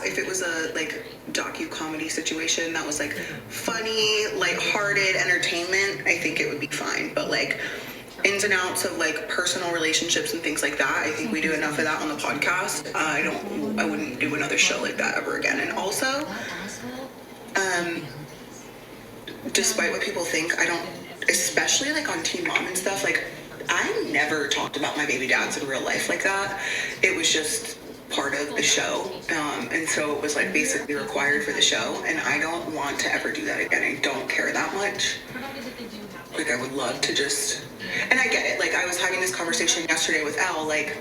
if it was a like docu-comedy situation that was like funny, lighthearted entertainment, I think it would be fine. But like ins and outs of like personal relationships and things like that, I think we do enough of that on the podcast. I wouldn't do another show like that ever again. And also, despite what people think, I don't, especially like on Teen Mom and stuff, like I never talked about my baby dads in real life like that. It was just part of the show, and so it was like basically required for the show, and I don't want to ever do that again. I don't care that much. Like I would love to just, and I get it, like I was having this conversation yesterday with Elle, like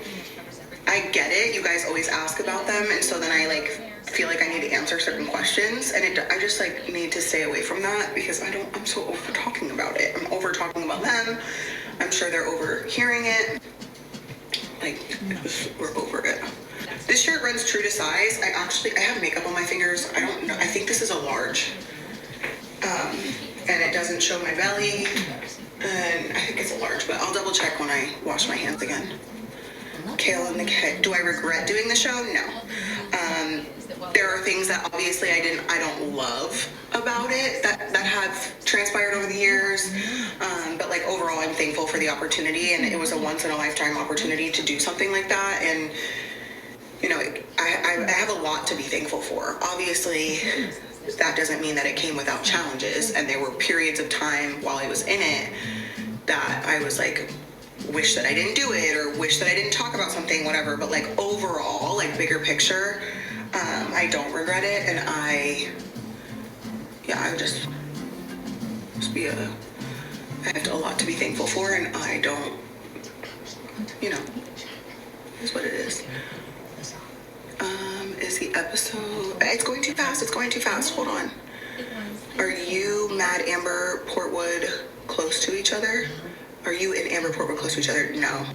I get it, you guys always ask about them, and so then I like feel like I need to answer certain questions, and I just like need to stay away from that because I'm so over talking about it. I'm over talking about them. I'm sure they're overhearing it. Like we're over it. This shirt runs true to size. I have makeup on my fingers. I don't know. I think this is a large. And it doesn't show my belly. And I think it's a large, but I'll double check when I wash my hands again. Kail and the kid. Do I regret doing the show? No. There are things that obviously I don't love about it that have transpired over the years. But like overall, I'm thankful for the opportunity, and it was a once in a lifetime opportunity to do something like that. And you know, I have a lot to be thankful for. Obviously, that doesn't mean that it came without challenges, and there were periods of time while I was in it that I was like, wish that I didn't do it, or wish that I didn't talk about something, whatever. But like overall, like bigger picture, I don't regret it, and I have a lot to be thankful for, and I don't, you know, it's what it is. Is the episode... It's going too fast. Hold on. Are you, Mad Amber, Portwood close to each other? Are you and Amber Portwood close to each other? No.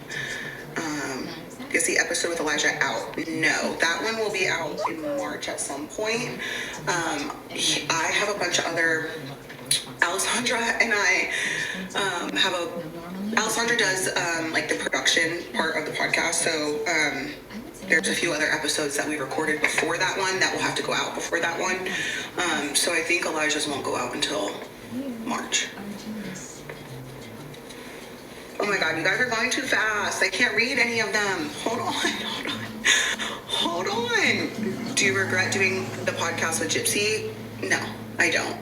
Is the episode with Elijah out? No. That one will be out in March at some point. I have a bunch of other... Alessandra and I Alessandra does like the production part of the podcast, so there's a few other episodes that we recorded before that one that will have to go out before that one. So I think Elijah's won't go out until March. Oh my god, you guys are going too fast. I can't read any of them. Hold on. Do you regret doing the podcast with Gypsy? No, I don't.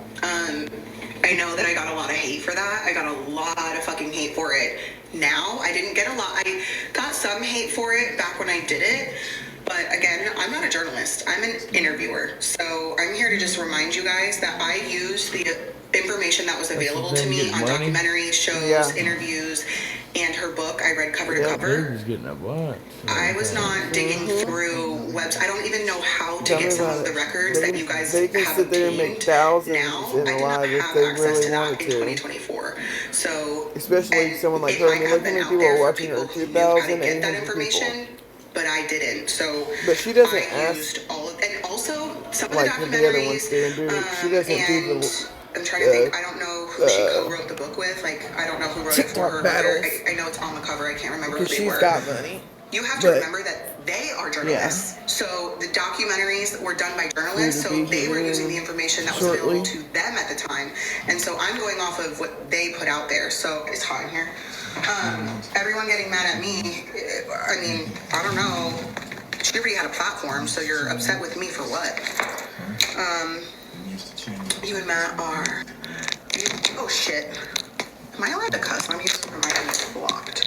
I know that I got a lot of hate for that. I got a lot of fucking hate for it. Now, I didn't get a lot. I got some hate for it back when I did it. But again, I'm not a journalist. I'm an interviewer. So I'm here to just remind you guys that I used the information that was available to me on documentaries, shows, interviews, and her book. I read cover to cover. I was not digging through webs. I don't even know how to get some of the records that you guys have obtained now. I did not have access to that in 2024. So, especially someone like her. I mean, look how many people are watching her. 2,800 people. But I didn't. So, but she doesn't used all of, and also some of the documentaries. She doesn't do the. I'm trying to think. I don't know who she co-wrote the book with. Like, I don't know who wrote it for her. I know it's on the cover. I can't remember who they were. She's got money. You have to remember that they are journalists. Yeah. So the documentaries were done by journalists. So they were using the information that was available to them at the time. And so I'm going off of what they put out there. So it's hot in here. Everyone getting mad at me. I mean, I don't know. She already had a platform. So you're upset with me for what? You and Matt are... Oh, shit. Am I allowed to cuss? Let me just put my eyes blocked.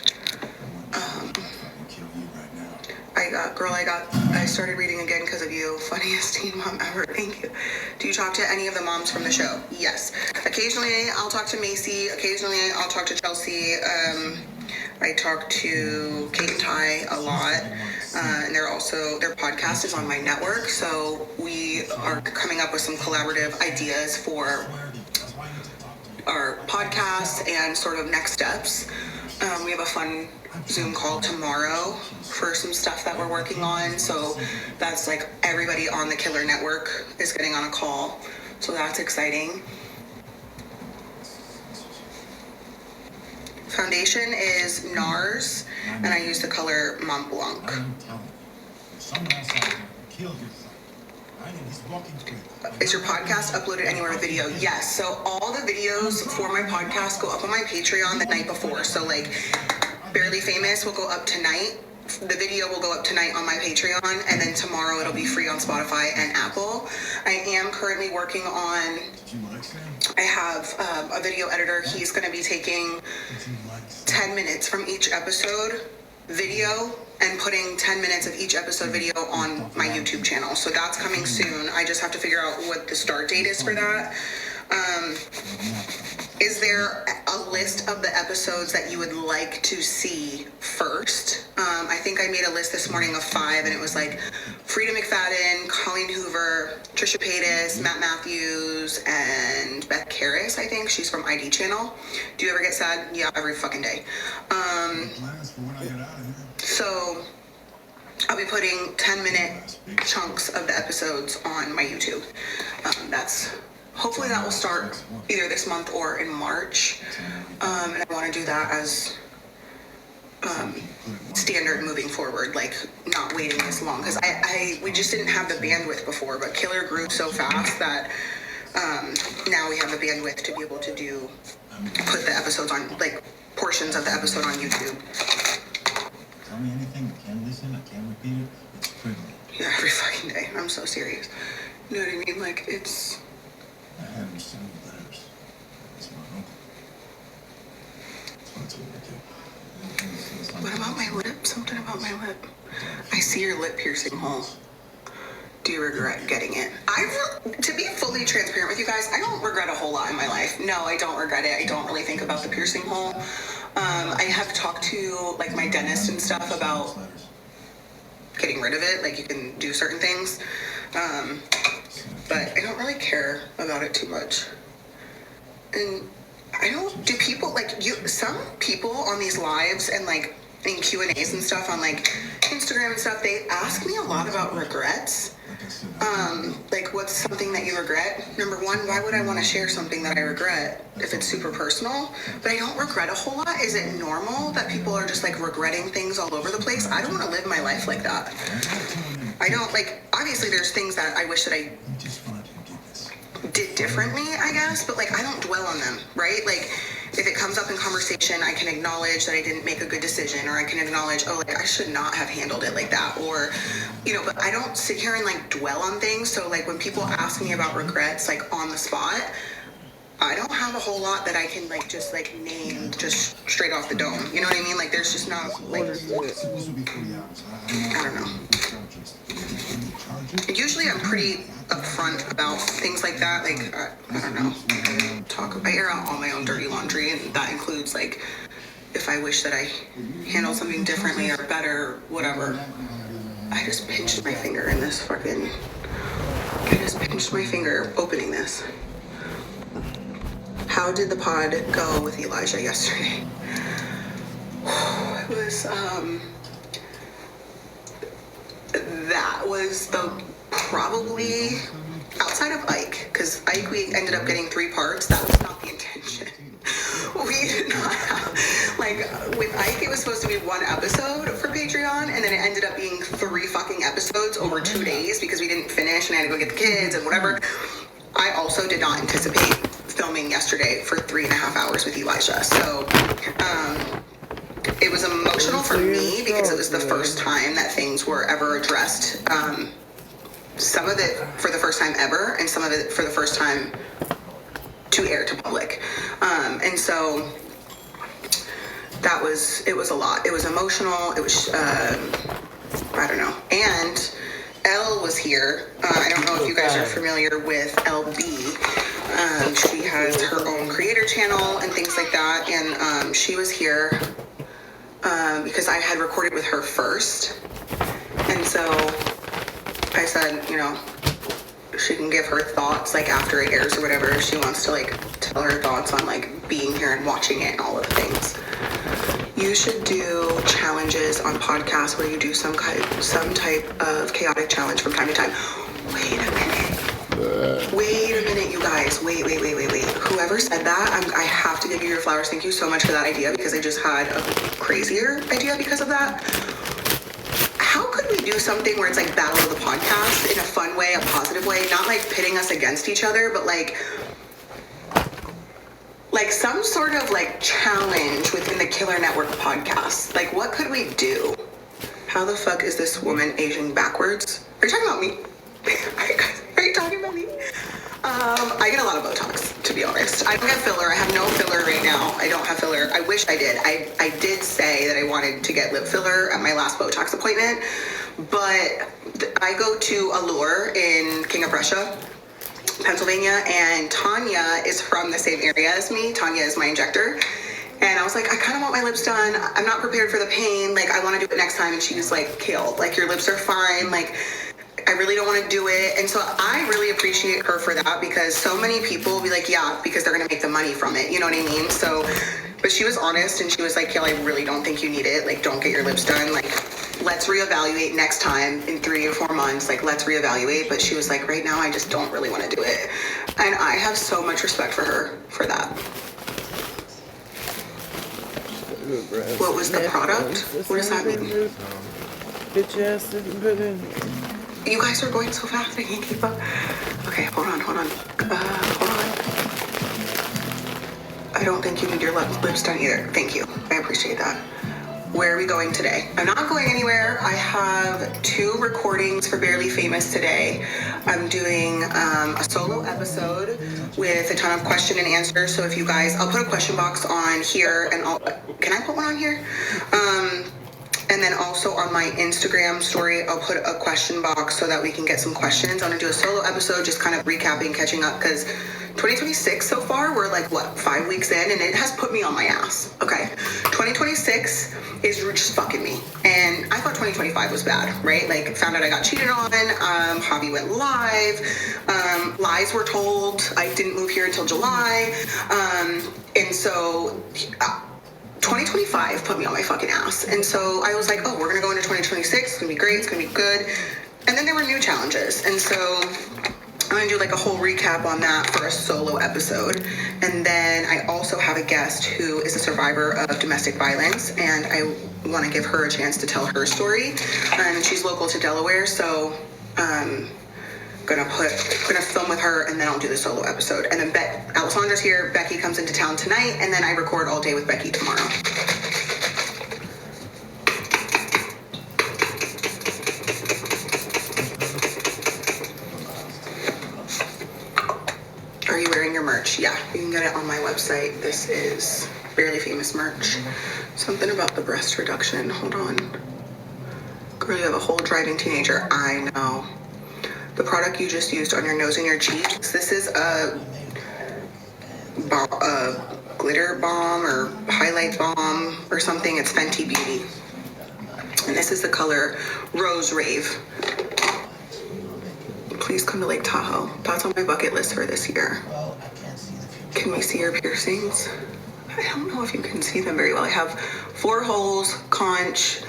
I started reading again because of you. Funniest teen mom ever. Thank you. Do you talk to any of the moms from the show? Yes. Occasionally, I'll talk to Macy. Occasionally, I'll talk to Chelsea. I talk to Kate and Ty a lot. And their podcast is on my network. So we are coming up with some collaborative ideas for our podcast and sort of next steps. We have a fun Zoom call tomorrow for some stuff that we're working on. So that's like everybody on the Killer Network is getting on a call. So that's exciting. Foundation is NARS, and I use the color Mont Blanc. Is your podcast uploaded anywhere with video? Yes. So all the videos for my podcast go up on my Patreon the night before. So like Barely Famous will go up tonight. The video will go up tonight on my Patreon, and then tomorrow it'll be free on Spotify and Apple. I am currently working on, I have a video editor. He's going to be taking 10 minutes from each episode video and putting 10 minutes of each episode video on my YouTube channel. So that's coming soon. I just have to figure out what the start date is for that. Is there a list of the episodes that you would like to see first? I think I made a list this morning of 5, and it was like Frida McFadden, Colleen Hoover, Trisha Paytas, Matt Matthews, and Beth Karras, I think. She's from ID Channel. Do you ever get sad? Yeah, every fucking day. So I'll be putting 10-minute chunks of the episodes on my YouTube. Hopefully that will start either this month or in March. And I want to do that as standard moving forward, like not waiting this long. Because we just didn't have the bandwidth before, but Killer grew so fast that now we have the bandwidth to be able to put the episodes on, like portions of the episode on YouTube. Tell me anything, I can't listen, I can't repeat it, it's privilege. Yeah, every fucking day. I'm so serious. You know what I mean? Like, it's... I have received letters. It's my uncle. That's what I do. What about my lip? Something about my lip. I see your lip piercing hole. Do you regret getting it? To be fully transparent with you guys, I don't regret a whole lot in my life. No, I don't regret it. I don't really think about the piercing hole. I have talked to like my dentist and stuff about getting rid of it. Like you can do certain things. But I don't really care about it too much. And do people like some people on these lives and like in Q&As and stuff on like Instagram and stuff, they ask me a lot about regrets. Like what's something that you regret? Number one, why would I want to share something that I regret if it's super personal? But I don't regret a whole lot. Is it normal that people are just like regretting things all over the place? I don't want to live my life like that. I don't like, obviously there's things that I wish that I did differently, I guess, but like I don't dwell on them, right? Like if it comes up in conversation, I can acknowledge that I didn't make a good decision, or I can acknowledge, oh, like I should not have handled it like that, or, you know, but I don't sit here and like dwell on things. So like when people ask me about regrets, like on the spot, I don't have a whole lot that I can like just like name just straight off the dome. You know what I mean? Like there's just not like, I don't know. Usually I'm pretty upfront about things like that. Like, I don't know. I air out all my own dirty laundry, and that includes like if I wish that I handled something differently or better, whatever. I just pinched my finger in this fucking... I just pinched my finger opening this. How did the pod go with Elijah yesterday? It was, that was the probably outside of Ike, because Ike we ended up getting 3 parts. That was not the intention. We did not have, like with Ike it was supposed to be 1 episode for Patreon, and then it ended up being 3 fucking episodes over 2 days because we didn't finish and I had to go get the kids and whatever. I also did not anticipate filming yesterday for 3.5 hours with Elijah. So it was emotional for me because it was the first time that things were ever addressed. Some of it for the first time ever, and some of it for the first time to air to public. And so it was a lot. It was emotional. It was, I don't know. And Elle was here. I don't know if you guys are familiar with LB. She has her own creator channel and things like that. And she was here because I had recorded with her first. And so I said, you know, she can give her thoughts like after it airs or whatever. If she wants to like tell her thoughts on like being here and watching it and all of the things. You should do challenges on podcasts where you do some type of chaotic challenge from time to time. Wait a minute, you guys. Wait. Whoever said that, I have to give you your flowers. Thank you so much for that idea, because I just had a crazier idea because of that. How could we do something where it's like Battle of the Podcast in a fun way a positive way, not like pitting us against each other, but like some sort of like challenge within the Killer Network podcast. Like, what could we do? How the fuck is this woman aging backwards? Are you talking about me? Are you talking about me? I get a lot of Botox, to be honest. I don't have filler. I have no filler right now. I don't have filler. I wish I did. I did say that I wanted to get lip filler at my last Botox appointment, but I go to Allure in King of Prussia, Pennsylvania, and Tanya is from the same area as me. Tanya is my injector. And I was like, I kind of want my lips done. I'm not prepared for the pain. Like, I want to do it next time. And she was like, Kail, like, your lips are fine. Like, I really don't want to do it. And so I really appreciate her for that, because so many people will be like, yeah, because they're going to make the money from it. You know what I mean? So, but she was honest, and she was like, Kail, I really don't think you need it. Like, don't get your lips done. Like, let's reevaluate next time in 3 or 4 months. Like, let's reevaluate. But she was like, right now, I just don't really want to do it. And I have so much respect for her for that. What was the product? What does that mean? Bitch ass didn't put in. You guys are going so fast, I can't keep up. Okay, hold on. Hold on. I don't think you need your lips done either. Thank you. I appreciate that. Where are we going today? I'm not going anywhere. I have 2 recordings for Barely Famous today. I'm doing a solo episode with a ton of question and answers. So if you guys, I'll put a question box on here, and can I put one on here? And then also on my Instagram story, I'll put a question box so that we can get some questions. I'm gonna do a solo episode, just kind of recapping, catching up, because 2026 so far, we're like, what, 5 weeks in, and it has put me on my ass. Okay, 2026 is just fucking me. And I thought 2025 was bad, right? Like, found out I got cheated on, Javi went live, lies were told, I didn't move here until July, and so 2025 put me on my fucking ass. And so I was like, oh, we're gonna go into 2026, it's gonna be great, it's gonna be good. And then there were new challenges. And so I'm gonna do like a whole recap on that for a solo episode. And then I also have a guest who is a survivor of domestic violence, and I wanna give her a chance to tell her story. And she's local to Delaware, so gonna film with her, and then I'll do the solo episode. And then Alessandra's here, Becky comes into town tonight, and then I record all day with Becky tomorrow. Are you wearing your merch? Yeah, you can get it on my website. This is Barely Famous merch. Something about the breast reduction, hold on. Girl, you have a whole driving teenager. I know. The product you just used on your nose and your cheeks, this is a glitter balm or highlight balm or something. It's Fenty Beauty. And this is the color Rose Rave. Please come to Lake Tahoe. That's on my bucket list for this year. Can we see your piercings? I don't know if you can see them very well. I have 4 holes, conch,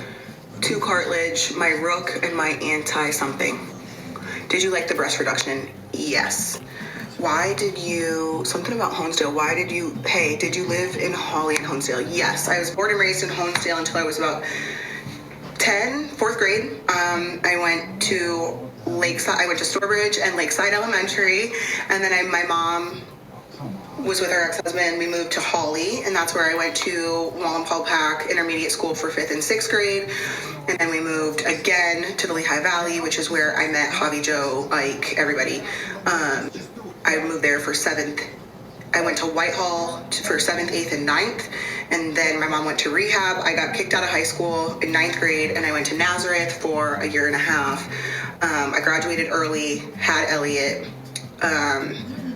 2 cartilage, my rook, and my anti-something. Did you like the breast reduction? Yes. Why did you, something about Honesdale, did you live in Hawley and Honesdale? Yes, I was born and raised in Honesdale until I was about 10, 4th grade. I went to Lakeside, I went to Stourbridge and Lakeside Elementary, and then my mom was with her ex-husband. We moved to Hawley, and that's where I went to Wallenpaull Pack Intermediate School for 5th and 6th grade. And then we moved again to the Lehigh Valley, which is where I met Javi, Joe, Ike, everybody. I moved there for 7th. I went to Whitehall for 7th, 8th, and 9th. And then my mom went to rehab. I got kicked out of high school in 9th grade, and I went to Nazareth for a year and a half. I graduated early, had Elliot,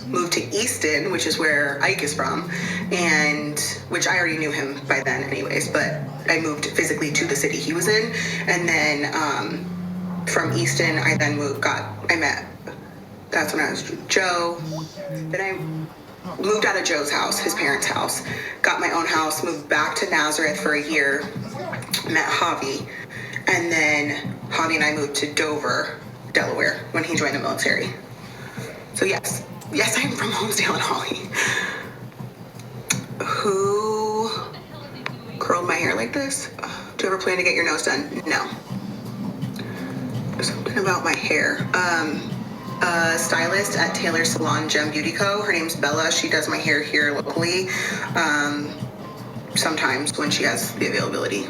moved to Easton, which is where Ike is from, and which I already knew him by then anyways, but I moved physically to the city he was in. And then from Easton, I then that's when I was Joe. Then I moved out of Joe's house, his parents' house, got my own house, moved back to Nazareth for a year, met Javi, and then Javi and I moved to Dover, Delaware, when he joined the military. So yes, I'm from Honesdale and Hawley. Who curled my hair like this? Do you ever plan to get your nose done? No. Something about my hair. stylist at Taylor Salon Gem Beauty Co. Her name's Bella. She does my hair here locally, sometimes when she has the availability.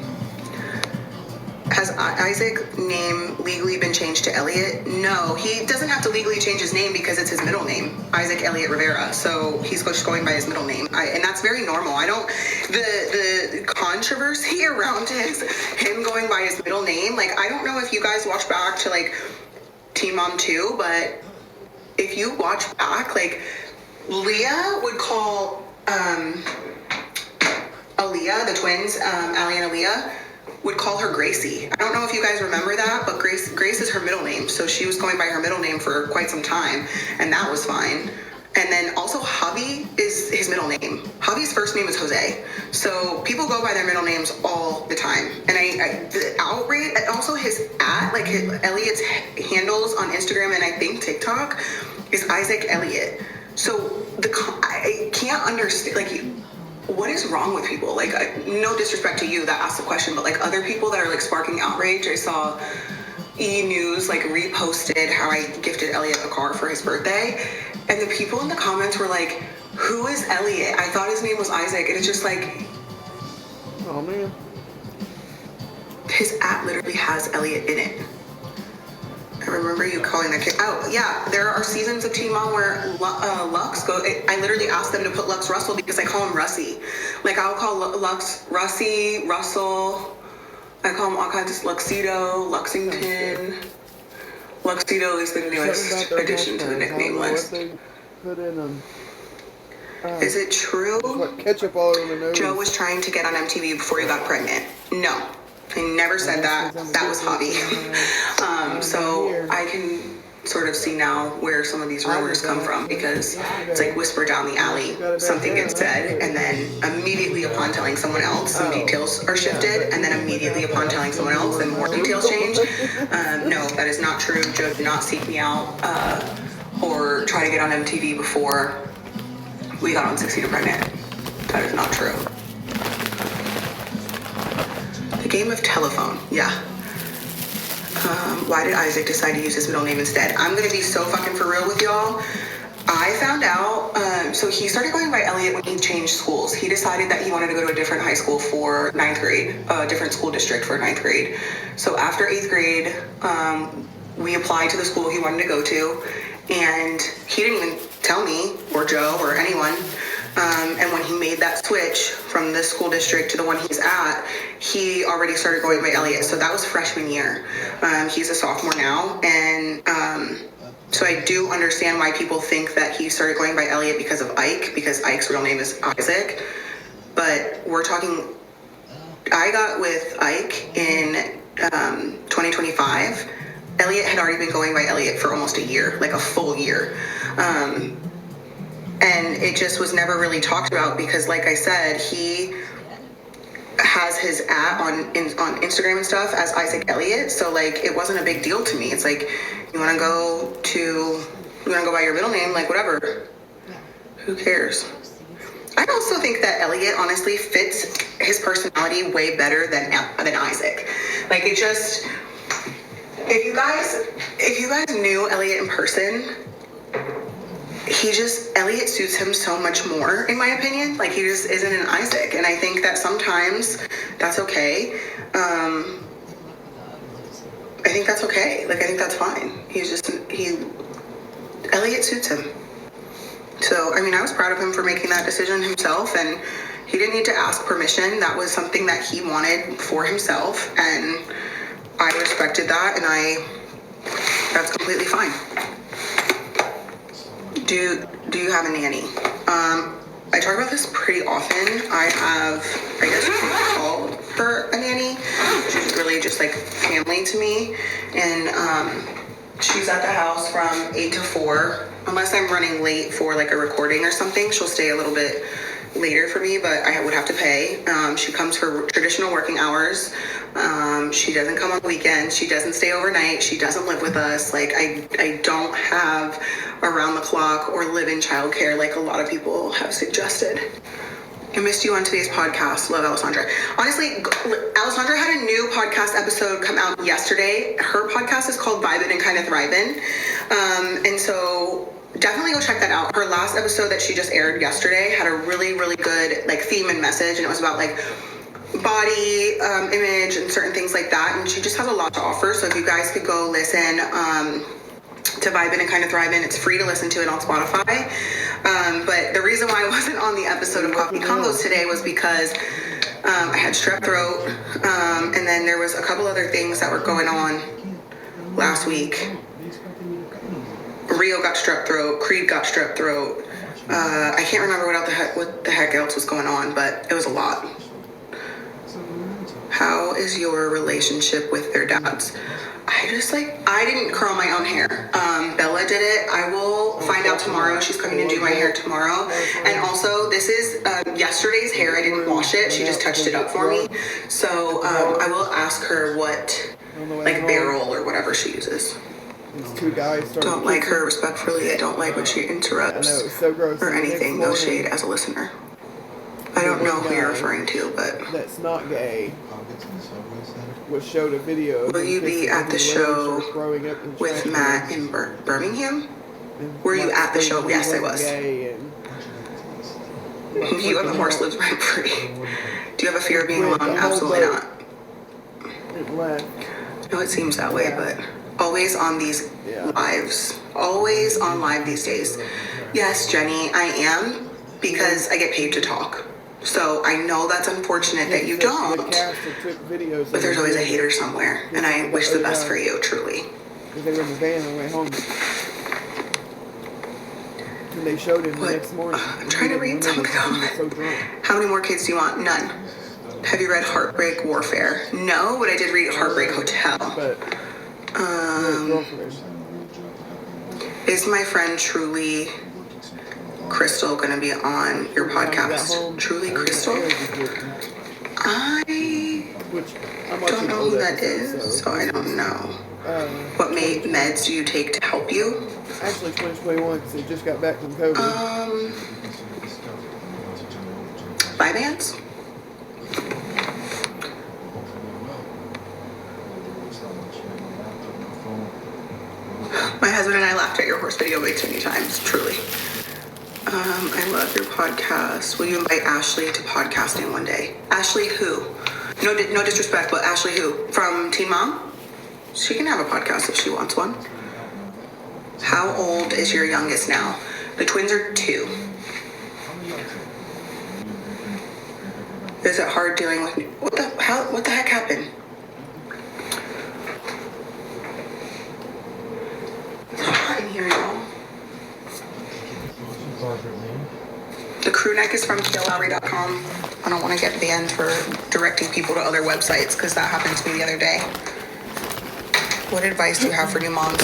Has Isaac name legally been changed to Elliot? No, he doesn't have to legally change his name because it's his middle name, Isaac Elliot Rivera. So he's just going by his middle name, and that's very normal. The controversy around him going by his middle name. Like, I don't know if you guys watch back to like Teen Mom 2, but if you watch back, like Leah would call Aaliyah, the twins, Allie and Aaliyah, would call her Gracie. I don't know if you guys remember that, but Grace is her middle name. So she was going by her middle name for quite some time, and that was fine. And then also Javi is his middle name. Javi's first name is Jose. So people go by their middle names all the time. And the outrage, also his Elliot's handles on Instagram and I think TikTok is Isaac Elliot. So I can't understand, like, what is wrong with people? Like, no disrespect to you that asked the question, but like other people that are like sparking outrage. I saw E! News like reposted how I gifted Elliot a car for his birthday, and the people in the comments were like, who is Elliot? I thought his name was Isaac. And it's just like, oh man, his @ literally has Elliot in it. I remember you calling that kid. Oh, yeah. There are seasons of Teen Mom where Lux go. I literally asked them to put Lux Russell because I call him Russie. Like, I'll call Lux Russie, Russell. I call him all kinds of Luxito, Luxington. Luxito is the newest addition to the nickname list. Put in Is it true? Like ketchup all over the nose. Joe was trying to get on MTV before he got pregnant. No. I never said that. That was Javi. So I can sort of see now where some of these rumors come from, because it's like whisper down the alley, something gets said, and then immediately upon telling someone else, some details are shifted, and then immediately upon telling someone else, then more details change. No, that is not true. Joe did not seek me out or try to get on MTV before we got on 6 Feet of Pregnant. That is not true. The game of telephone, yeah. Why did Isaac decide to use his middle name instead? I'm gonna be so fucking for real with y'all. I found out, so he started going by Elliot when he changed schools. He decided that he wanted to go to a different high school for 9th grade, a different school district for 9th grade. So after 8th grade, we applied to the school he wanted to go to, and he didn't even tell me or Joe or anyone. And when he made that switch from this school district to the one he's at, he already started going by Elliot. So that was freshman year. He's a sophomore now. And so I do understand why people think that he started going by Elliot because of Ike, because Ike's real name is Isaac. But we're talking, I got with Ike in 2025. Elliot had already been going by Elliot for almost a year, like a full year. And it just was never really talked about because, like I said, he has his @ on Instagram and stuff as Isaac Elliot. So, like, it wasn't a big deal to me. It's like, you want to go by your middle name, like, whatever. Who cares? I also think that Elliot honestly fits his personality way better than Isaac. Like, it just, if you guys knew Elliot in person, Elliot suits him so much more, in my opinion. Like, he just isn't an Isaac. And I think that sometimes that's okay. I think that's okay. Like, I think that's fine. Elliot suits him. So, I mean, I was proud of him for making that decision himself, and he didn't need to ask permission. That was something that he wanted for himself, and I respected that, and that's completely fine. Do you have a nanny? I talk about this pretty often. I guess you can call her a nanny. She's really just like family to me. And she's at the house from 8 to 4. Unless I'm running late for like a recording or something, she'll stay a little bit later for me, but I would have to pay. She comes for traditional working hours. She doesn't come on weekends. She doesn't stay overnight. She doesn't live with us. Like, I don't have around the clock or live in childcare like a lot of people have suggested. I missed you on today's podcast. Love Alessandra. Honestly, Alessandra had a new podcast episode come out yesterday. Her podcast is called Vibin' and Kinda Thrivin'. And so definitely go check that out. Her last episode that she just aired yesterday had a really, really good like theme and message, and it was about like body image and certain things like that. And she just has a lot to offer. So if you guys could go listen to Vibin' and Kind of Thrivin', it's free to listen to it on Spotify. But the reason why I wasn't on the episode of Coffee Combos today was because I had strep throat, and then there was a couple other things that were going on last week. Rio got strep throat, Creed got strep throat. I can't remember what the heck else was going on, but it was a lot. How is your relationship with their dads? I didn't curl my own hair. Bella did it. I will find out tomorrow. She's coming to do my hair tomorrow. And also, this is yesterday's hair. I didn't wash it. She just touched it up for me. So I will ask her what, like, barrel or whatever she uses. These two guys Don't like her respectfully. I don't like when she interrupts I know, it's so gross. or anything. No shade as a listener. I don't know who you're referring to, but that's not gay. I'll get to the subway center. Was showed a video. will you be at the show with Matt in Birmingham? Were you at the show? Yes, I was. You and the horse lives rent free. Do you have a fear of being alone? Absolutely not. It left. No, it seems that way, but always on these lives. Always on live these days. Yes, Jenny, I am, because I get paid to talk. So I know that's unfortunate that you don't, but there's always a hater somewhere, and I wish the best for you, truly. They were in the van on the way home. And they showed him the next morning. I'm trying to read some of so them. How many more kids do you want? None. Have you read Heartbreak Warfare? No, but I did read Heartbreak Hotel. But is my friend Truly Crystal gonna be on your podcast? Truly Crystal? I don't know who that is, so I don't know. What meds do you take to help you? Actually, 2021, because they just got back from COVID. Vyvanse? My husband and I laughed at your horse video way too many times, truly. I love your podcast. Will you invite Ashley to podcasting one day? Ashley who? No disrespect, but Ashley who? From Teen Mom? She can have a podcast if she wants one. How old is your youngest now? The twins are 2. Is it hard dealing with what the heck happened? It's hot in here, y'all. The crew neck is from kail.com. I don't want to get banned for directing people to other websites because that happened to me the other day. What advice do you have for new moms?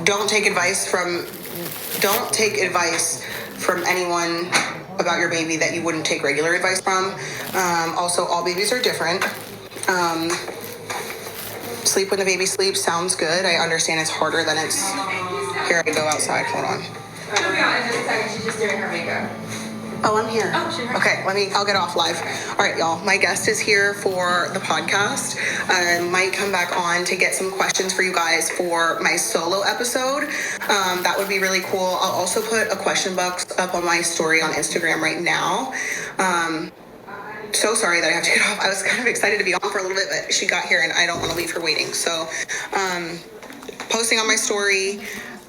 Don't take advice from anyone about your baby that you wouldn't take regular advice from. Also, all babies are different. Sleep when the baby sleeps sounds good. I understand it's harder than it's... Here I go outside. Hold on. She'll be on in just a second. She's just doing her makeup. Oh, I'm here. Oh, she's right. Okay, I'll get off live. All right, y'all. My guest is here for the podcast. Might come back on to get some questions for you guys for my solo episode. That would be really cool. I'll also put a question box up on my story on Instagram right now. So sorry that I have to get off. I was kind of excited to be on for a little bit, but she got here and I don't want to leave her waiting. So, posting on my story,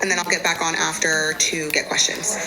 and then I'll get back on after to get questions.